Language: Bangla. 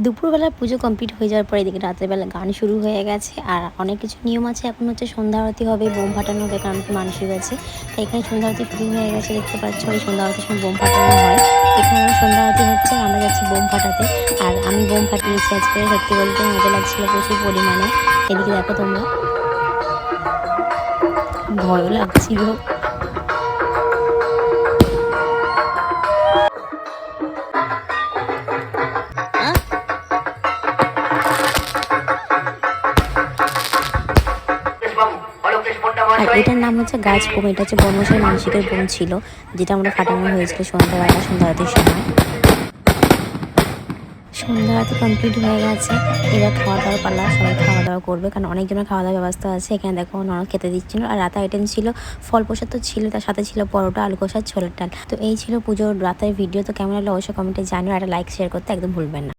দুপুরবেলা পুজো কমপ্লিট হয়ে যাওয়ার পরে এদিকে রাতের বেলা গান শুরু হয়ে গেছে। আর অনেক কিছু নিয়ম আছে। এখন হচ্ছে সন্ধ্যা আরতি হবে, বোম ফাটানো হবে, কারণ কি মানসিক আছে। তাই এখানে সন্ধ্যা আরতি শুরু হয়ে গেছে, দেখতে পাচ্ছ। এই সন্ধ্যা আরতির সময় বোম ফাটানো হয়। এখানে আমার সন্ধ্যা আরতি হচ্ছে, আমরা যাচ্ছি বোম ফাটাতে। আর আমি বোম ফাটিয়েছি আজকে, সত্যি বলতে মজা লাগছিল প্রচুর পরিমাণে। এদিকে দেখো তোমরা, ভয়ও লাগছিল। আর এটার নাম হচ্ছে গাছ বোম। এটা হচ্ছে বনমশাই মানসিকের বোম ছিল, যেটা আমরা ফাটানো হয়েছিল সন্ধ্যাবেলা, সন্ধ্যা আরতির সময়। সন্ধ্যা আরতি কমপ্লিট হয়ে গেছে। এবার খাওয়া দাওয়ার পালা, সবাই খাওয়া দাওয়া করবে, কারণ অনেকজনের খাওয়া দাওয়ার ব্যবস্থা আছে। এখানে দেখো ননদ খেতে দিচ্ছিল। আর রাতে আইটেম ছিল ফল প্রসাদ তো ছিল, তার সাথে ছিল পরোটা, আলু কষা, ছোলার ডাল। তো এই ছিল পুজোর রাতের ভিডিও। তো কেমন লাগলো অবশ্যই কমেন্টে জানিও, আর একটা লাইক শেয়ার করতে একদম ভুলবেন না।